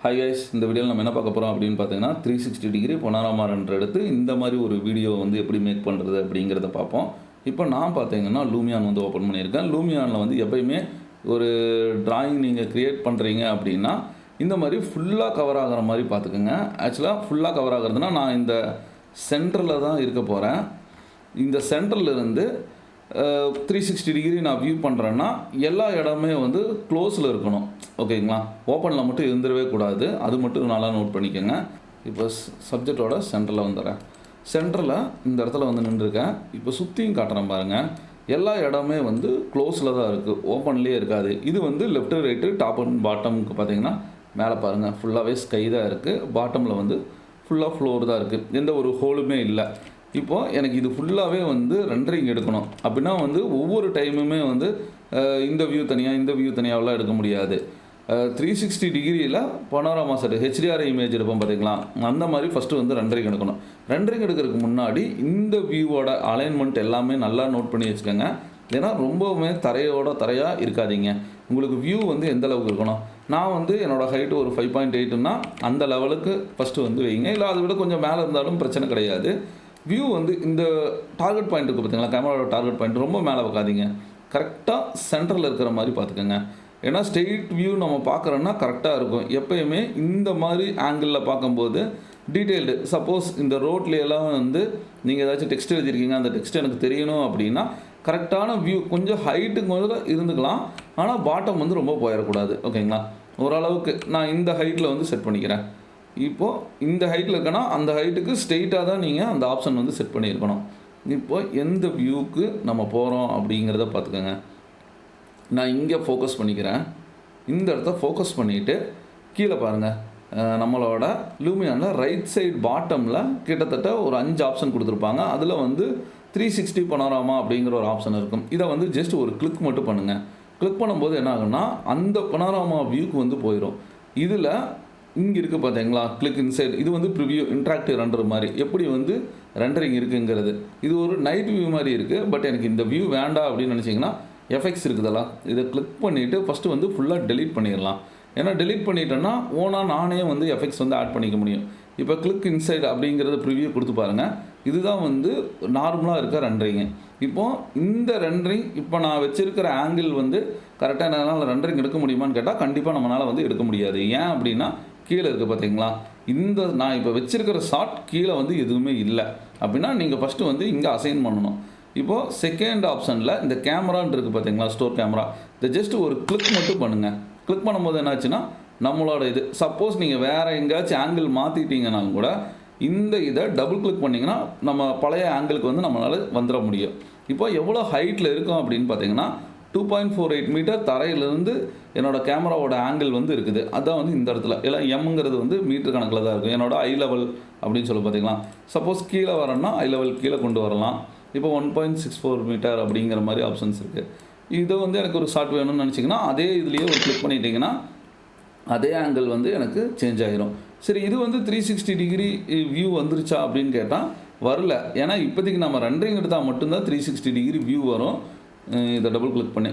Hi guys, இந்த வீடியோவில் நம்ம என்ன பார்க்க போகிறோம் அப்படின்னு பார்த்தீங்கன்னா 360 டிகிரி பனாராமா ரெண்டர் எடுத்து இந்த மாதிரி ஒரு வீடியோ வந்து எப்படி மேக் பண்ணுறது அப்படிங்கிறத பார்ப்போம். இப்போ நான் பார்த்தீங்கன்னா லூமியான் வந்து ஓப்பன் பண்ணியிருக்கேன். லூமியானில் வந்து எப்பயுமே ஒரு டிராயிங் நீங்கள் க்ரியேட் பண்ணுறீங்க அப்படின்னா இந்த மாதிரி ஃபுல்லாக கவர் ஆகிற மாதிரி பார்த்துக்குங்க. ஆக்சுவலாக ஃபுல்லாக கவர் ஆகிறதுனா நான் இந்த சென்டரில் தான் இருக்க போகிறேன். இந்த சென்டர்லேருந்து 360 டிகிரி நான் வியூ பண்ணுறேன்னா எல்லா இடமே வந்து க்ளோஸில் இருக்கணும். ஓகேங்களா? ஓப்பனில் மட்டும் இருந்துடவே கூடாது. அது மட்டும் நல்லா நோட் பண்ணிக்கோங்க. இப்போ சப்ஜெக்டோட சென்டரில் வந்துடுறேன். சென்டரில் இந்த இடத்துல வந்து நின்றுருக்கேன். இப்போ சுற்றியும் காட்டுறேன் பாருங்கள். எல்லா இடமே வந்து க்ளோஸில் தான் இருக்குது, ஓப்பன்லேயே இருக்காது. இது வந்து லெஃப்ட்டு ரைட்டு டாப் அண்ட் பாட்டமுக்கு பார்த்தீங்கன்னா மேலே பாருங்கள் ஃபுல்லாகவே ஸ்கை தான் இருக்குது. பாட்டமில் வந்து ஃபுல்லாக ஃப்ளோர் தான் இருக்குது, எந்த ஒரு ஹோலுமே இல்லை. இப்போது எனக்கு இது ஃபுல்லாகவே வந்து ரெண்டரிங் எடுக்கணும் அப்படின்னா வந்து ஒவ்வொரு டைமுமே வந்து இந்த வியூ தனியாக இந்த வியூ தனியாகலாம் எடுக்க முடியாது. 360 டிகிரியில் பனோராமா செட் ஹெச்டிஆர் இமேஜ் எடுப்போம் பார்த்தீங்களா, அந்த மாதிரி ஃபஸ்ட்டு வந்து ரெண்டரிங் எடுக்கணும். ரெண்டரிங் எடுக்கிறதுக்கு முன்னாடி இந்த வியூவோட அலைன்மெண்ட் எல்லாமே நல்லா நோட் பண்ணி வச்சுக்கோங்க. ஏன்னா ரொம்பவுமே தரையாக இருக்காதீங்க. உங்களுக்கு வியூ வந்து எந்த அளவுக்கு இருக்கணும். நான் வந்து என்னோடய ஹைட்டு ஒரு 5.8ன்னா அந்த லெவலுக்கு ஃபஸ்ட்டு வந்து வைங்க. இல்லை அதை விட கொஞ்சம் மேலே இருந்தாலும் பிரச்சனை கிடையாது. வியூ வந்து இந்த டார்கெட் பாயிண்ட் இருக்குது பார்த்தீங்களா, கேமராவோட டார்கெட் பாயிண்ட் ரொம்ப மேலே வைக்காதீங்க. கரெக்டாக சென்டரில் இருக்கிற மாதிரி பார்த்துக்கோங்க. ஏன்னா ஸ்ட்ரெயிட் வியூ நம்ம பார்க்குறோன்னா கரெக்டாக இருக்கும். எப்போயுமே இந்த மாதிரி ஆங்கிளில் பார்க்கும்போது டீட்டெயில்டு, சப்போஸ் இந்த ரோட்லையெல்லாம் வந்து நீங்கள் ஏதாச்சும் டெக்ஸ்ட் எழுதிருக்கீங்க, அந்த டெக்ஸ்ட் எனக்கு தெரியணும் அப்படின்னா கரெக்டான வியூ கொஞ்சம் ஹைட்டுக்கு முதல்ல இருந்துக்கலாம். ஆனால் பாட்டம் வந்து ரொம்ப போயிடக்கூடாது. ஓகேங்களா? ஓரளவுக்கு நான் இந்த ஹைட்டில் வந்து செட் பண்ணிக்கிறேன். இப்போது இந்த ஹைட்டில் இருக்கனா அந்த ஹைட்டுக்கு ஸ்ட்ரெயிட்டாக தான் நீங்கள் அந்த ஆப்ஷன் வந்து செட் பண்ணியிருக்கணும். இப்போது எந்த வியூக்கு நம்ம போகிறோம் அப்படிங்கிறத பார்த்துக்கோங்க. நான் இங்கே ஃபோக்கஸ் பண்ணிக்கிறேன். இந்த இடத்த ஃபோக்கஸ் பண்ணிவிட்டு கீழே பாருங்கள், நம்மளோட லூமியானில் ரைட் சைடு பாட்டமில் கிட்டத்தட்ட ஒரு 5 ஆப்ஷன் கொடுத்துருப்பாங்க. அதில் வந்து 360 பனோராமா அப்படிங்கிற ஒரு ஆப்ஷன் இருக்கும். இதை வந்து ஜஸ்ட் ஒரு கிளிக் மட்டும் பண்ணுங்கள். கிளிக் பண்ணும்போது என்ன ஆகுன்னா அந்த பனோராமா வியூக்கு வந்து போயிடும். இதில் இங்கே இருக்குது பார்த்தீங்களா, கிளிக் இன்சைட், இது வந்து ப்ரிவியூ இன்ட்ராக்டிவ் ரெண்டர் மாதிரி எப்படி வந்து ரெண்டரிங் இருக்குங்கிறது. இது ஒரு நைட் வியூ மாதிரி இருக்குது. பட் எனக்கு இந்த வியூ வேண்டாம் அப்படின்னு நினச்சிங்கன்னா எஃபெக்ட்ஸ் இருக்குதெல்லாம், இதை கிளிக் பண்ணிவிட்டு ஃபஸ்ட்டு வந்து ஃபுல்லாக டெலீட் பண்ணிடலாம். ஏன்னா டெலீட் பண்ணிட்டேன்னா ஓனாக நானே வந்து எஃபெக்ட்ஸ் வந்து ஆட் பண்ணிக்க முடியும். இப்போ கிளிக் இன்சைட் அப்படிங்கிறது ப்ரிவியூ கொடுத்து பாருங்கள். இதுதான் வந்து நார்மலாக இருக்க ரெண்டரிங்கு. இப்போது இந்த ரெண்டரிங் இப்போ நான் வச்சுருக்கிற ஆங்கிள் வந்து கரெக்டாக என்னால் ரெண்டரிங் எடுக்க முடியுமான்னு கேட்டால் கண்டிப்பாக நம்மளால் வந்து எடுக்க முடியாது. ஏன் அப்படின்னா கீழே இருக்குது பார்த்தீங்களா, இந்த நான் இப்போ வச்சுருக்கிற ஷாட் கீழே வந்து எதுவுமே இல்லை. அப்படின்னா நீங்கள் ஃபஸ்ட்டு வந்து இங்கே அசைன் பண்ணணும். இப்போது செகண்ட் ஆப்ஷனில் இந்த கேமரான்னு இருக்குது பார்த்தீங்களா, ஸ்டோர் கேமரா, இதை ஜஸ்ட் ஒரு கிளிக் மட்டும் பண்ணுங்கள். கிளிக் பண்ணும்போது என்னாச்சுன்னா நம்மளோட இது சப்போஸ் நீங்கள் வேறு எங்கேயாச்சும் ஆங்கிள் மாற்றிட்டீங்கன்னாலும் கூட இந்த இதை டபுள் கிளிக் பண்ணிங்கன்னா நம்ம பழைய ஆங்கிளுக்கு வந்து நம்மளால் வந்துட முடியும். இப்போ எவ்வளோ ஹைட்டில் இருக்கும் அப்படின்னு பார்த்தீங்கன்னா 2.48 மீட்டர் தரையிலேருந்து என்னோடய கேமராவோட ஆங்கிள் வந்து இருக்குது. அதுதான் வந்து இந்த இடத்துல எல்லாம் எம்ங்கிறது வந்து மீட்டர் கணக்கில் தான் இருக்கும். என்னோடய ஐ லெவல் அப்படின்னு சொல்லி பார்த்தீங்களா, சப்போஸ் கீழே வரேன்னா ஐ லெவல் கீழே கொண்டு வரலாம். இப்போ 1.64 மீட்டர் அப்படிங்கிற மாதிரி ஆப்ஷன்ஸ் இருக்குது. இதை வந்து எனக்கு ஒரு ஷார்ட் வேணும்னு நினச்சிங்கன்னா அதே இதுலேயே ஒரு கிளிக் பண்ணிட்டீங்கன்னா அதே ஆங்கிள் வந்து எனக்கு சேஞ்ச் ஆகிரும். சரி, இது வந்து 360 டிகிரி வியூ வந்துருச்சா அப்படின்னு கேட்டால் வரல. ஏன்னா இப்போதைக்கு நம்ம ரெண்டரிங் எடுத்தால் மட்டும்தான் 360 டிகிரி வியூ வரும். இதை டபுள் கிளிக் பண்ணி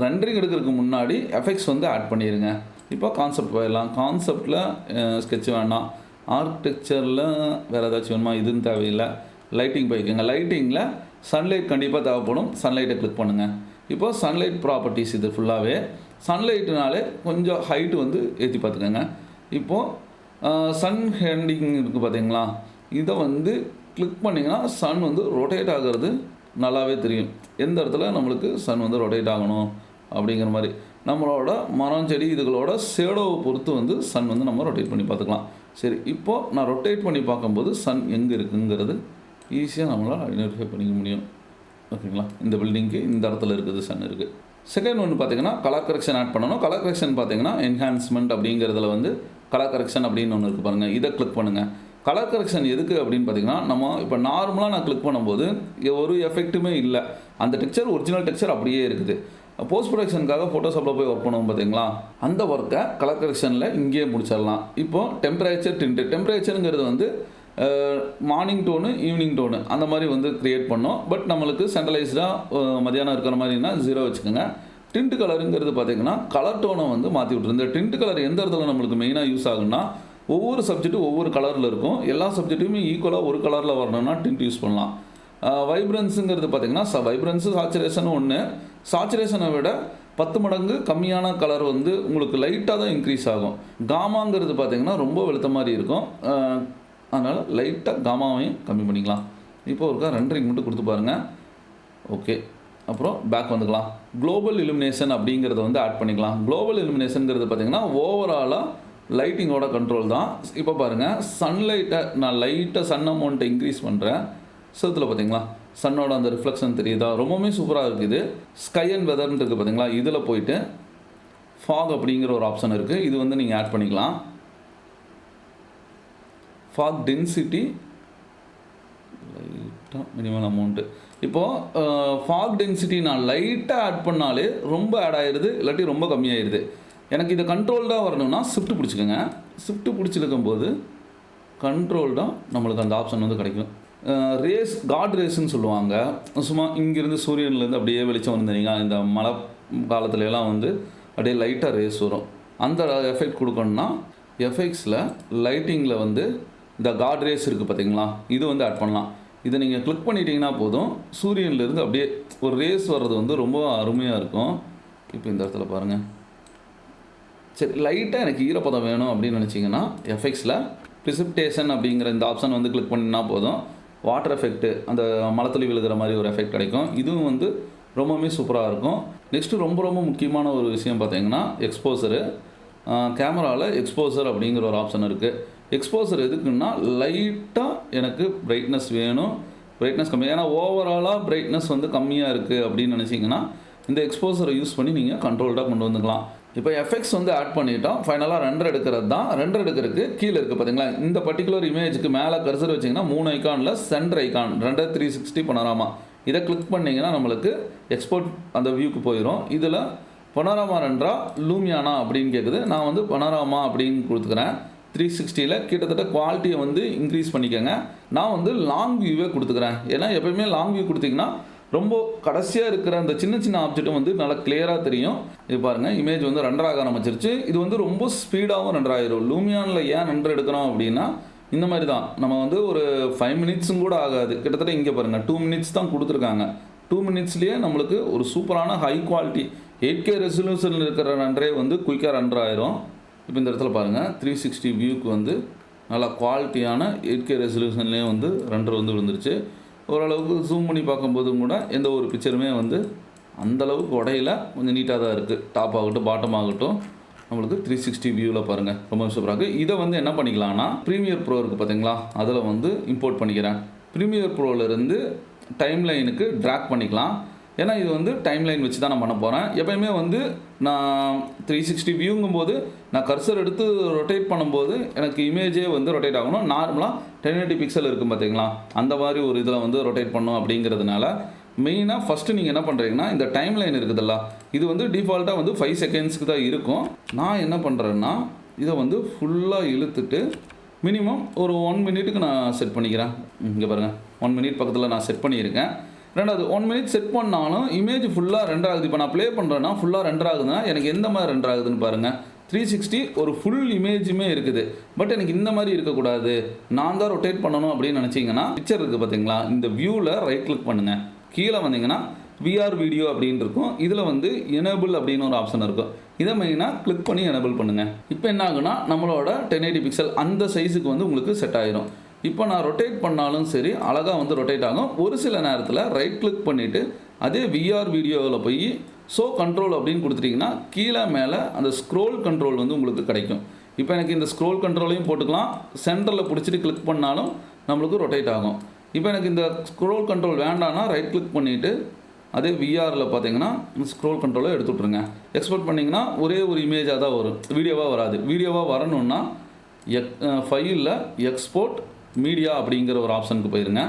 ரெண்டரிங் எடுக்கிறதுக்கு முன்னாடி எஃபெக்ட்ஸ் வந்து ஆட் பண்ணிடுங்க. இப்போ கான்செப்ட் போயிடலாம். கான்செப்டில் ஸ்கெட்ச் வேண்டாம். ஆர்கிடெக்சரில் வேறு ஏதாச்சும் வேணுமா, இதுன்னு தேவையில்லை. லைட்டிங் போய்க்குங்க. லைட்டிங்கில் சன்லைட் கண்டிப்பாக தேவைப்படும். சன்லைட்டை கிளிக் பண்ணுங்கள். இப்போ சன்லைட் ப்ராப்பர்ட்டிஸ் இது ஃபுல்லாகவே சன்லைட்னாலே கொஞ்சம் ஹைட்டு வந்து ஏற்றி பார்த்துக்கோங்க. இப்போது சன் ஹேண்டிங் இருக்குது பார்த்தீங்களா, இதை வந்து கிளிக் பண்ணிங்கன்னா சன் வந்து ரொட்டேட் ஆகிறது நல்லாவே தெரியும். எந்த இடத்துல நம்மளுக்கு சன் வந்து ரொட்டேட் ஆகணும் அப்படிங்கிற மாதிரி நம்மளோட மரம் செடி இதுகளோட ஷேடோவை பொறுத்து வந்து சன் வந்து நம்ம ரொட்டேட் பண்ணி பார்த்துக்கலாம். சரி, இப்போது நான் ரொட்டேட் பண்ணி பார்க்கும்போது சன் எங்கே இருக்குங்கிறது ஈஸியாக நம்மளால் ஐடென்டிஃபை பண்ணிக்க முடியும். ஓகேங்களா? இந்த பில்டிங்க்கு இந்த இடத்துல இருக்குது சன் இருக்குது. செகண்ட் ஒன்று பார்த்தீங்கன்னா கலர் கரெக்ஷன் ஆட் பண்ணணும். கலர் கரெக்ஷன் பார்த்தீங்கன்னா என்ஹான்ஸ்மெண்ட் அப்படிங்கிறதுல வந்து கலர் கரெக்ஷன் அப்படின்னு ஒன்று இருக்குது பாருங்கள், இதை கிளிக் பண்ணுங்கள். கலர் கரெக்ஷன் எதுக்கு அப்படின்னு பார்த்தீங்கன்னா நம்ம இப்போ நார்மலாக நான் கிளிக் பண்ணும்போது ஒரு எஃபெக்ட்டுமே இல்லை. அந்த டெக்ஸ்சர் ஒரிஜினல் டெக்ஸ்சர் அப்படியே இருக்குது. போஸ்ட் ப்ரொடக்ஷனுக்காக ஃபோட்டோஷாப்பில் போய் ஒர்க் பண்ணுவோம் பார்த்தீங்களா, அந்த ஒர்க்கை கலர் கரெக்ஷனில் இங்கேயே முடிச்சிடலாம். இப்போது டெம்பரேச்சர் டிண்ட்டு, டெம்பரேச்சருங்கிறது வந்து மார்னிங் டோனு ஈவினிங் டோனு அந்த மாதிரி வந்து க்ரியேட் பண்ணோம். பட் நம்மளுக்கு சென்ட்ரலைஸ்டாக மதியானம் இருக்கிற மாதிரினா 0 வச்சுக்கோங்க. டிண்ட் கலருங்கிறது பார்த்தீங்கன்னா கலர் டோனை வந்து மாற்றி விட்ருது. இந்த டிண்ட் கலர் எந்த இடத்துல நம்மளுக்கு மெயினாக யூஸ் ஆகுன்னா, ஒவ்வொரு சப்ஜெக்ட்டும் ஒவ்வொரு கலரில் இருக்கும். எல்லா சப்ஜெக்ட்டுமே ஈக்குவலாக ஒரு கலரில் வரணும்னா டிண்ட் யூஸ் பண்ணலாம். வைப்ரன்ஸுங்கிறது பார்த்தீங்கன்னா வைப்ரன்ஸு சாச்சுரேஷன் ஒன்று, சாச்சுரேஷனை விட 10 மடங்கு கம்மியான கலர் வந்து உங்களுக்கு லைட்டாக தான் இன்க்ரீஸ் ஆகும். காமாங்கிறது பார்த்தீங்கன்னா ரொம்ப வெளுத்த மாதிரி இருக்கும். அதனால் லைட்டாக காமாவையும் கம்மி பண்ணிக்கலாம். இப்போ ஒருக்கா ரெண்டரிங் மட்டும் கொடுத்து பாருங்கள். ஓகே, அப்புறம் பேக் வந்துக்கலாம். குளோபல் இலுமினேஷன் அப்படிங்கிறத வந்து ஆட் பண்ணிக்கலாம். குளோபல் இலுமினேஷனுங்கிறது பார்த்தீங்கன்னா ஓவராலாக லைட்டிங்கோட கண்ட்ரோல் தான். இப்போ பாருங்கள், சன்லைட்டை நான் லைட்டாக சன் அமௌண்ட்டை இன்க்ரீஸ் பண்ணுறேன். செவத்தில் பார்த்தீங்களா சன்னோட அந்த ரிஃப்ளெக்ஷன் தெரியுதா? ரொம்பவுமே சூப்பராக இருக்குது. ஸ்கை அண்ட் வெதர்ன்னு இருக்குது பார்த்தீங்களா, இதில் போயிட்டு ஃபாக் அப்படிங்கிற ஒரு ஆப்ஷன் இருக்குது. இது வந்து நீங்கள் ஆட் பண்ணிக்கலாம். ஃபாக் டென்சிட்டி லைட்டாக மினிமம் அமௌண்ட்டு. இப்போது ஃபாக் டென்சிட்டி நான் லைட்டாக ஆட் பண்ணாலே ரொம்ப ஆட் ஆகிடுது, இல்லாட்டி ரொம்ப கம்மியாகிடுது. எனக்கு இதை கண்ட்ரோல்டாக வரணும்னா ஷிஃப்ட் பிடிச்சிக்கோங்க. ஷிஃப்ட் பிடிச்சிருக்கும்போது கண்ட்ரோல்டாக நம்மளுக்கு அந்த ஆப்ஷன் வந்து கிடைக்கும். ரேஸ் காட் ரேஸ்ன்னு சொல்லுவாங்க. சும்மா இங்கேருந்து சூரியன்லேருந்து அப்படியே வெளிச்சம் வந்தீங்க, இந்த மழை காலத்துலலாம் வந்து அப்படியே லைட்டாக ரேஸ் வரும். அந்த எஃபெக்ட் கொடுக்கணுன்னா எஃபெக்ட்ஸில் லைட்டிங்கில் வந்து இந்த காட் ரேஸ் இருக்குது பார்த்தீங்களா, இது வந்து ஆட் பண்ணலாம். இதை நீங்கள் கிளிக் பண்ணிட்டீங்கன்னா போதும், சூரியன்லேருந்து அப்படியே ஒரு ரேஸ் வர்றது வந்து ரொம்ப அருமையாக இருக்கும். இப்போ இந்த இடத்துல பாருங்கள். சரி, லைட்டாக எனக்கு ஈரப்பதம் வேணும் அப்படின்னு நினச்சிங்கன்னா எஃபெக்ட்ஸில் ப்ரிசிப்டேஷன் அப்படிங்கிற இந்த ஆப்ஷன் வந்து கிளிக் பண்ணினா போதும், வாட்டர் எஃபெக்ட்டு அந்த மலைத்துளி விழுகிற மாதிரி ஒரு எஃபெக்ட் கிடைக்கும். இதுவும் வந்து ரொம்பவுமே சூப்பராக இருக்கும். நெக்ஸ்ட்டு ரொம்ப ரொம்ப முக்கியமான ஒரு விஷயம் பார்த்தீங்கன்னா எக்ஸ்போசரு. கேமராவில் எக்ஸ்போசர் அப்படிங்கிற ஒரு ஆப்ஷன் இருக்குது. எக்ஸ்போசர் எதுக்குன்னா லைட்டாக எனக்கு பிரைட்னஸ் வேணும், பிரைட்னஸ் கம்மி. ஏன்னா ஓவராலாக பிரைட்னஸ் வந்து கம்மியாக இருக்குது அப்படின்னு நினச்சிங்கன்னா இந்த எக்ஸ்போசரை யூஸ் பண்ணி நீங்கள் கண்ட்ரோல்டாக கொண்டு வந்துக்கலாம். இப்போ எஃபெக்ட்ஸ் வந்து ஆட் பண்ணிட்டோம். ஃபைனலாக ரெண்டர் எடுக்கிறது தான். ரெண்டர் எடுக்கிறதுக்கு கீழே இருக்குது பார்த்தீங்களா, இந்த பர்டிகுலர் இமேஜுக்கு மேலே கர்சர் வச்சிங்கன்னா 3 ஐக்கானில் சென்டர் ஐக்கான் ரெண்டர் 360 பனோராமா, இதை கிளிக் பண்ணிங்கன்னா நம்மளுக்கு எக்ஸ்போர்ட் அந்த வியூக்கு போயிடும். இதில் பனோராமா ரெண்டரா லூமியானா அப்படின்னு கேட்குது. நான் வந்து பனோராமா அப்படின்னு கொடுத்துக்கிறேன். 360ல் கிட்டத்தட்ட குவாலிட்டியை வந்து இன்க்ரீஸ் பண்ணிக்கோங்க. நான் வந்து லாங் வியூவே கொடுத்துக்கிறேன். ஏன்னா எப்போயுமே லாங் வியூ கொடுத்திங்கன்னா ரொம்ப கடைசியாக இருக்கிற அந்த சின்ன சின்ன ஆப்ஜெக்ட்டும் வந்து நல்லா கிளியராக தெரியும். இது பாருங்கள், இமேஜ் வந்து ரெண்டராக ஆரம்பிச்சிருச்சு. இது வந்து ரொம்ப ஸ்பீடாகவும் ரெண்டராகிடும். லூமியானில் ஏன் ரெண்டர் எடுக்கிறோம் அப்படின்னா இந்த மாதிரி தான், நம்ம வந்து ஒரு 5 மினிட்ஸும் கூட ஆகாது. கிட்டத்தட்ட இங்கே பாருங்கள் 2 மினிட்ஸ் தான் கொடுத்துருக்காங்க. 2 மினிட்ஸ்லேயே நம்மளுக்கு ஒரு சூப்பரான ஹை குவாலிட்டி 8K ரெசல்யூஷனில் இருக்கிற ரெண்டரே வந்து குயிக்காக ரெண்டர் ஆயிரும். இப்போ இந்த இடத்துல பாருங்கள், 360 வியூக்கு வந்து நல்லா குவாலிட்டியான 8K ரெசல்யூஷன்லேயே வந்து ரெண்டர் வந்து விழுந்துருச்சு. ஓரளவுக்கு ஜூம் பண்ணி பார்க்கும்போது கூட எந்த ஒரு பிக்சருமே வந்து அந்தளவுக்கு உடையில, கொஞ்சம் நீட்டாக தான் இருக்குது. டாப் ஆகட்டும் பாட்டம் ஆகட்டும் நம்மளுக்கு 360 வியூவில் பாருங்கள் ரொம்ப சூப்பராக இருக்குது. இதை வந்து என்ன பண்ணிக்கலாம்னா ப்ரீமியர் ப்ரோ இருக்குது பார்த்தீங்களா, அதில் வந்து இம்போர்ட் பண்ணிக்கிறேன். ப்ரீமியர் ப்ரோவிலேருந்து டைம் லைனுக்கு ட்ராக் பண்ணிக்கலாம். ஏன்னா இது வந்து டைம் லைன் வச்சு தான் நான் பண்ண போகிறேன். எப்போயுமே வந்து நான் 360 வியூங்கும்போது நான் கர்சர் எடுத்து ரொட்டேட் பண்ணும்போது எனக்கு இமேஜே வந்து ரொட்டேட் ஆகணும். நார்மலாக 1080 பிக்சல் இருக்கும் பார்த்தீங்களா, அந்த மாதிரி ஒரு இதில் வந்து ரொட்டேட் பண்ணும். அப்படிங்கிறதுனால மெயினாக ஃபஸ்ட்டு நீங்கள் என்ன பண்ணுறீங்கன்னா இந்த டைம் லைன் இருக்குதுல்ல, இது வந்து டிஃபால்ட்டாக வந்து 5 செகண்ட்ஸ்க்கு தான் இருக்கும். நான் என்ன பண்ணுறேன்னா இதை வந்து ஃபுல்லாக இழுத்துட்டு மினிமம் ஒரு 1 மினிட்டுக்கு நான் செட் பண்ணிக்கிறேன். இங்கே பாருங்கள், 1 மினிட் பக்கத்தில் நான் செட் பண்ணியிருக்கேன். ரெண்டாவது 1 மினிட் செட் பண்ணாலும் இமேஜ் ஃபுல்லாக ரெண்டர் ஆகுது. இப்போ நான் ப்ளே பண்ணுறேன்னா ஃபுல்லாக ரெண்டர் ஆகுதுன்னா எனக்கு எந்த மாதிரி ரெண்டர் ஆகுதுன்னு பாருங்கள். 360 ஒரு ஃபுல் இமேஜுமே இருக்குது. பட் எனக்கு இந்த மாதிரி இருக்கக்கூடாது, நான் தான் ரொட்டேட் பண்ணணும் அப்படின்னு நினச்சிங்கன்னா பிக்சர் இருக்குது பார்த்தீங்களா, இந்த வியூவில் ரைட் கிளிக் பண்ணுங்கள். கீழே வந்தீங்கன்னா விஆர் வீடியோ அப்படின்னு இருக்கும். இதில் வந்து எனேபிள் அப்படின்னு ஒரு ஆப்ஷன் இருக்கும். இதை மெயினாக கிளிக் பண்ணி எனேபிள் பண்ணுங்கள். இப்போ என்ன ஆகுனா நம்மளோட 1080 பிக்சல் அந்த சைஸுக்கு வந்து உங்களுக்கு செட் ஆயிரும். இப்போ நான் ரொட்டேட் பண்ணாலும் சரி அழகாக வந்து ரொட்டேட் ஆகும். ஒரு சில நேரத்தில் ரைட் கிளிக் பண்ணிவிட்டு அதே விஆர் வீடியோவில் போய் ஷோ கண்ட்ரோல் அப்படின்னு கொடுத்துட்டிங்கன்னா கீழே மேலே அந்த ஸ்க்ரோல் கண்ட்ரோல் வந்து உங்களுக்கு கிடைக்கும். இப்போ எனக்கு இந்த ஸ்க்ரோல் கண்ட்ரோலையும் போட்டுக்கலாம். சென்டரில் பிடிச்சிட்டு கிளிக் பண்ணாலும் நம்மளுக்கு ரொட்டேட் ஆகும். இப்போ எனக்கு இந்த ஸ்க்ரோல் கண்ட்ரோல் வேண்டாம்னா ரைட் கிளிக் பண்ணிவிட்டு அதே விஆரில் பார்த்தீங்கன்னா ஸ்க்ரோல் கண்ட்ரோலை எடுத்து விட்ருங்க. எக்ஸ்போர்ட் பண்ணிங்கன்னா ஒரே ஒரு இமேஜாக தான் வரும், வீடியோவாக வராது. வீடியோவாக வரணுன்னா ஃபைலில் எக்ஸ்போர்ட் மீடியா அப்படிங்கிற ஒரு ஆப்ஷனுக்கு போயிருங்க.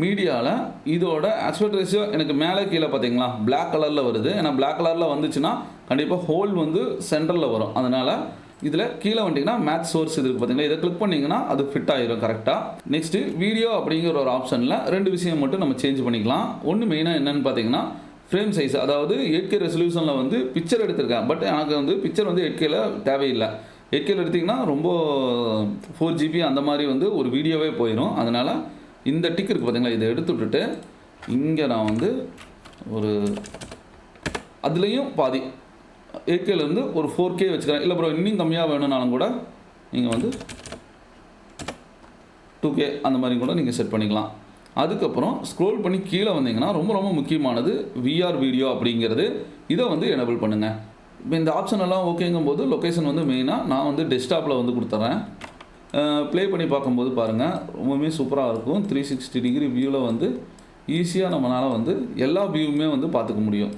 மீடியாவில் இதோட ஆஸ்பெக்ட் ரேஷியோ எனக்கு மேலே கீழே பார்த்தீங்களா பிளாக் கலரில் வருது. ஏன்னா பிளாக் கலரில் வந்துச்சுன்னா கண்டிப்பாக ஹோல் வந்து சென்டரில் வரும். அதனால் இதில் கீழே வந்துட்டிங்கன்னா மேட்ச் சோர்ஸ் இது பார்த்தீங்கன்னா இதை கிளிக் பண்ணிங்கன்னா அது ஃபிட் ஆகிரும் கரெக்டாக. நெக்ஸ்ட்டு வீடியோ அப்படிங்கிற ஒரு ஆப்ஷனில் 2 விஷயம் மட்டும் நம்ம சேஞ்ச் பண்ணிக்கலாம். ஒன்று மெயினாக என்னென்னு பார்த்தீங்கன்னா ஃப்ரேம் சைஸ் அதாவது 8K ரெசல்யூஷனில் வந்து பிக்சர் எடுத்திருக்கேன். பட் எனக்கு வந்து பிக்சர் வந்து 8Kல தேவையில்லை. 8Kல எடுத்திங்கன்னா ரொம்ப 4GB அந்த மாதிரி வந்து ஒரு வீடியோவே போயிடும். அதனால் இந்த டிக் இருக்குது பார்த்தீங்களா, இதை எடுத்து விட்டுட்டு இங்கே நான் வந்து ஒரு அதுலேயும் பாதி 8Kலேருந்து ஒரு 4K வச்சுக்கிறேன். இல்லை ப்ரோ இன்னும் கம்மியாக வேணும்னாலும் கூட நீங்கள் வந்து 2K அந்த மாதிரி கூட நீங்கள் செட் பண்ணிக்கலாம். அதுக்கப்புறம் ஸ்க்ரோல் பண்ணி கீழே வந்தீங்கன்னா ரொம்ப ரொம்ப முக்கியமானது VR வீடியோ அப்படிங்கிறது. இதை வந்து எனேபிள் பண்ணுங்கள். இப்போ இந்த ஆப்ஷன் எல்லாம் ஓகேங்கும்போது லொக்கேஷன் வந்து மெயினாக நான் வந்து டெஸ்க்டாப்பில் வந்து கொடுத்துட்றேன். ப்ளே பண்ணி பார்க்கும்போது பாருங்கள் ரொம்பவுமே சூப்பராக இருக்கும். 360 டிகிரி வியூவில் வந்து ஈஸியாக நம்மளால் வந்து எல்லா வியூவுமே வந்து பார்த்துக்க முடியும்.